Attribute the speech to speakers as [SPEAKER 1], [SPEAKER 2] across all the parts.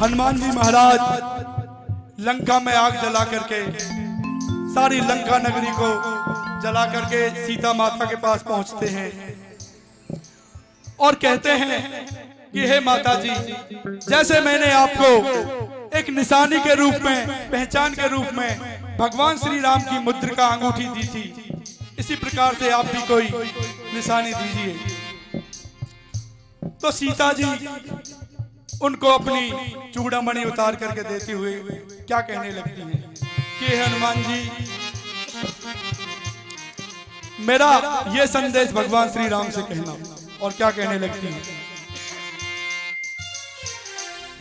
[SPEAKER 1] हनुमान जी महाराज लंका में आग जला करके सारी लंका नगरी को जला करके सीता माता के पास पहुंचते हैं और कहते हैं कि हे माता जी, जैसे मैंने आपको एक निशानी के रूप में, पहचान के रूप में भगवान श्री राम की मुद्रिका अंगूठी दी थी, इसी प्रकार से आप भी कोई निशानी दीजिए। तो सीता जी उनको अपनी चूड़ामणि उतार करके देते हुए क्या कहने लगती हैं कि हनुमान जी, मेरा ये संदेश भगवान श्री राम से कहना। और क्या कहने लगती हैं,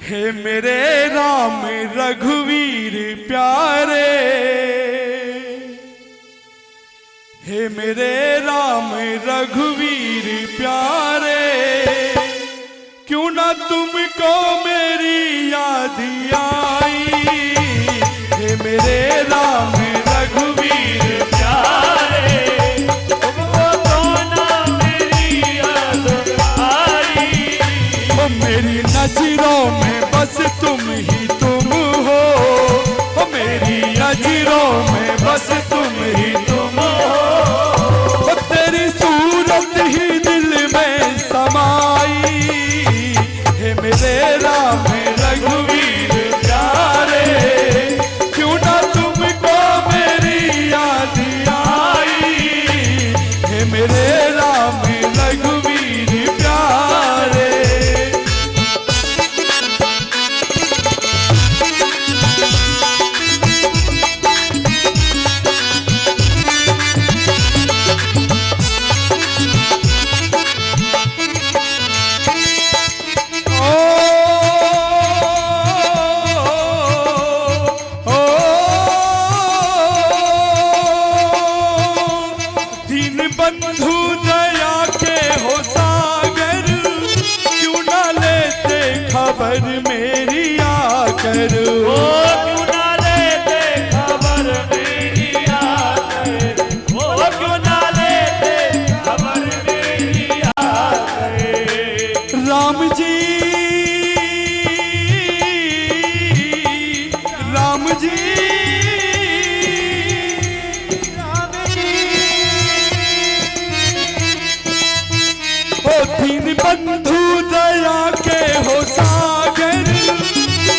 [SPEAKER 1] हे मेरे राम रघुवीर प्यारे, हे मेरे राम रघुवीर प्यारे, क्यों ना तुमको मेरी याद आई। हे मेरे राम रघुवीर प्यारे, तुमको तो ना मेरी याद आई। ओ मेरी नजरों में बस तुम ही तुम हो, ओ मेरी नजरों में बस तुम ही तुम हो, तेरी सूरत ही दिल में समाई। हे मेरे राम रघुवीर प्यारे, क्यों ना तुमको मेरी याद आई। हे मेरे राम रघुवीर प्यारे। बंधु दया के हो सागर, क्यों ना लेते खबर मेरी आकर। ओ क्यों ना लेते खबर मेरी आकर, ओ क्यों ना लेते खबर मेरी आकर। राम जी, राम जी, दीन बंधु दया के हो सागर,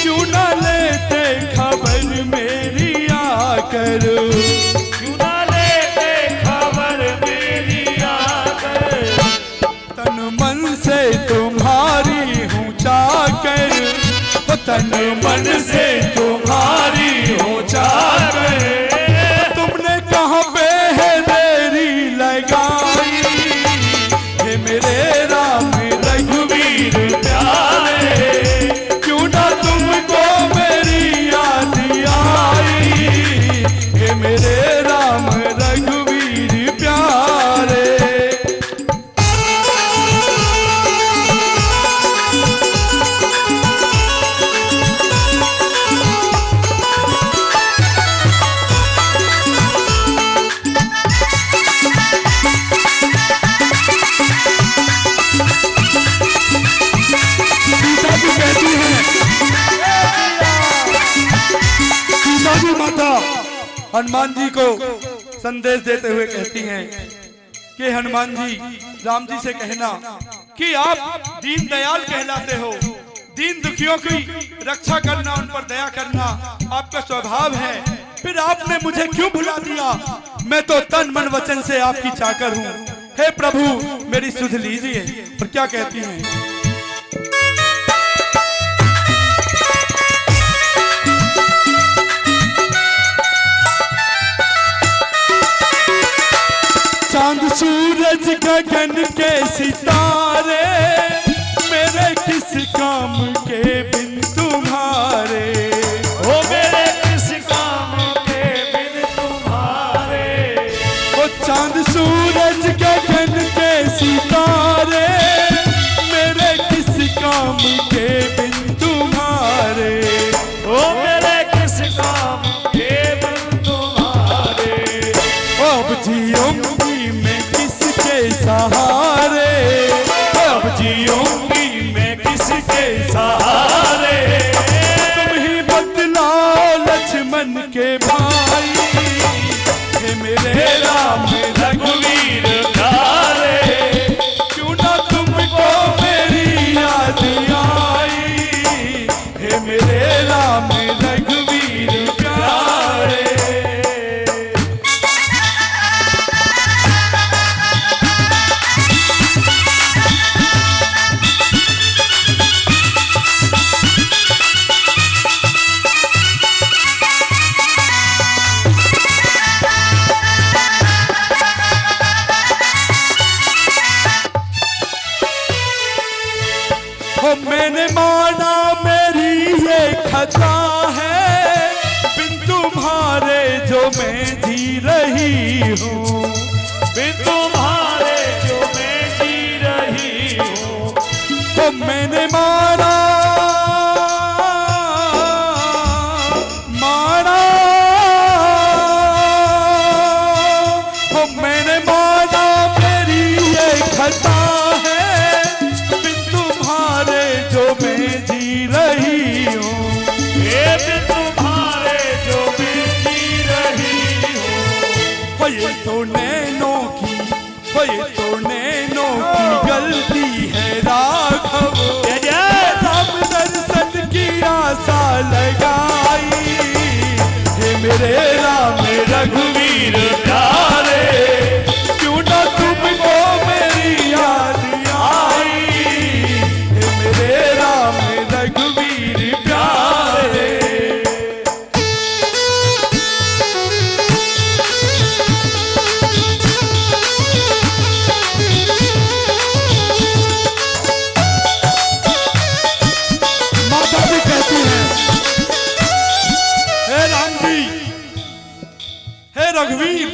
[SPEAKER 1] क्यों ना लेते खबर मेरी आकर। क्यों ना लेते खबर मेरी आकर। तन मन से तुम्हारी हूँ चाकर, तन मन से तुम्हारी हूँ चाकर। तुमने कहाँ पे है देरी लगाई। हे मेरे राम रघुवीर प्यारे, क्यों ना तुमको मेरी याद आई। हे मेरे राम रघुवीर प्यारे। हनुमान जी को संदेश देते हुए कहती हैं कि हनुमान जी, राम जी से कहना कि आप दीन दयाल कहलाते हो, दीन दुखियों की रक्षा करना, उन पर दया करना आपका स्वभाव है, फिर आपने मुझे क्यों भुला दिया। मैं तो तन मन वचन से आपकी चाकर हूँ। हे प्रभु, मेरी सुध लीजिए। और क्या कहती हैं, चांद सूरज गगन के सितारे, मेरे किस काम के बिन तुम्हारे। ओ मेरे किस काम के बिन तुम्हारे। ओ चांद सूरज गगन के सितारे, मेरे किस काम के बिन तुम्हारे। ओ मेरे किस काम के बिन तुम्हारे। अब जियो सहारे, अब जी खता है, बिन तुम्हारे जो मैं जी रही हूँ,
[SPEAKER 2] बिन तुम्हारे जो मैं जी रही हूँ।
[SPEAKER 1] तो मैंने मारा मारा हो, मैंने मारा मेरी ये खता है, बिन तुम्हारे जो मैं जी रही हूँ,
[SPEAKER 2] बिन तुम्हारे जो मैं जी रही हूँ।
[SPEAKER 1] हो ये तो नैनों की, हो ये तो नैनों की गलती है राघव, राम दर्शन की आशा लगाई, हे मेरे राम रघुवीर प्यारे, क्यों ना तुमको मेरी याद आई, हे मेरे राम रघुवीर प्यारे। माता भी कहती हैं, हे राम जी, हे रघुवीर,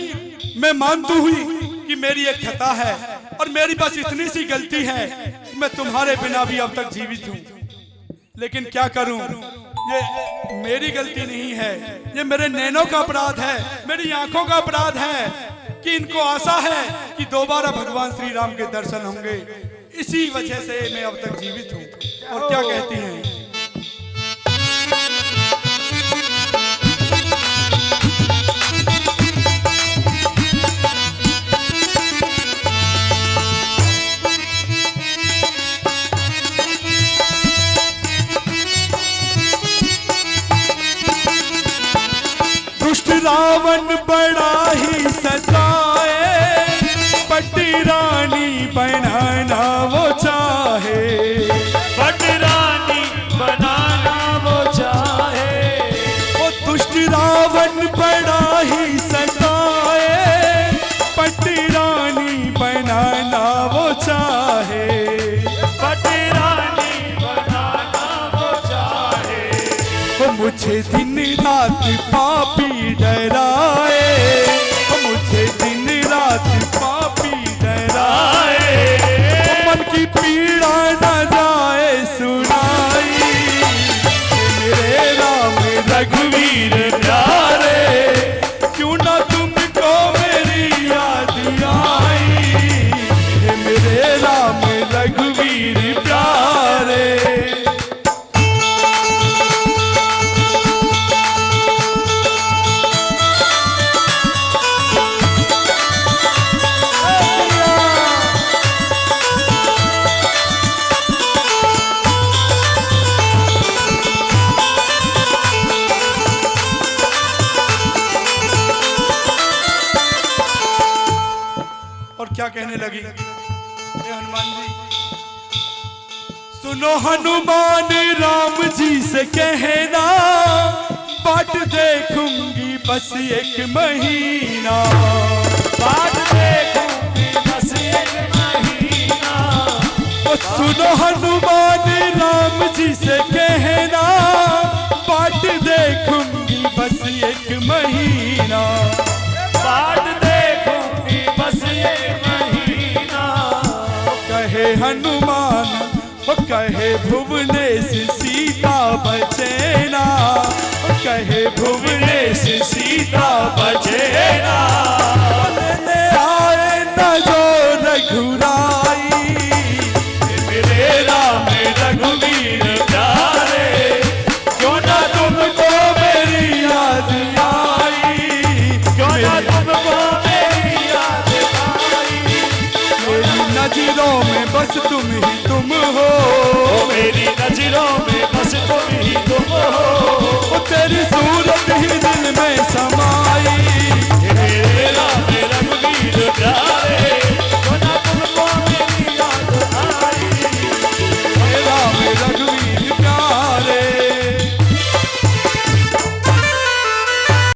[SPEAKER 1] मैं मानती हुई कि मेरी एक खता है और मेरी बस इतनी सी गलती है कि मैं तुम्हारे बिना भी अब तक जीवित हूँ, लेकिन क्या करूं, ये मेरी गलती नहीं है, ये मेरे नैनों का अपराध है, मेरी आंखों का अपराध है कि इनको आशा है कि दोबारा भगवान श्री राम के दर्शन होंगे, इसी वजह से मैं अब तक जीवित हूँ। और क्या कहती हैं, दुष्ट रावण बड़ा ही सताए, पट्टी रानी बनाना वो चाहे,
[SPEAKER 2] पट रानी बनाना वो चाहे।
[SPEAKER 1] वो दुष्ट रावण बड़ा ही सताए, पट्टी रानी बनाना वो चाहे,
[SPEAKER 2] पट रानी बनाना वो चाहे।
[SPEAKER 1] वो मुझे दिन रात पापी डराए, वो मुझे दिन रात पापी डराए, वो मन की पीड़ा न जाए सुनाई, मेरे राम रघुवीर प्यारे, क्यों ना तुमको मेरी याद आई, मेरे राम रघुवीर प्यारे। और क्या कहने लगी, हे हनुमान जी, सुनो हनुमान राम जी से कहना, बाट देखूंगी बस एक महीना,
[SPEAKER 2] बाट देखूंगी बस एक महीना।
[SPEAKER 1] ओ सुनो हनुमान राम जी से कहना, बाट देखूंगी बस एक महीना,
[SPEAKER 2] बाट देखूंगी बस एक महीना।
[SPEAKER 1] कहे हनुमान, ओ कहे भुवनेश सीता बचेना, ओ कहे भुवनेश सीता बचेना, लेने आए न जो रघुराई, मेरे राम रघुवीर प्यारे, क्यों ना तुमको मेरी याद आई,
[SPEAKER 2] क्यों ना तुमको मेरी याद आई।
[SPEAKER 1] मेरी नजरों में बस तुम ही तुम हो,
[SPEAKER 2] मेरी नजरों में बस तुम ही तुम हो।
[SPEAKER 1] तेरी सूरत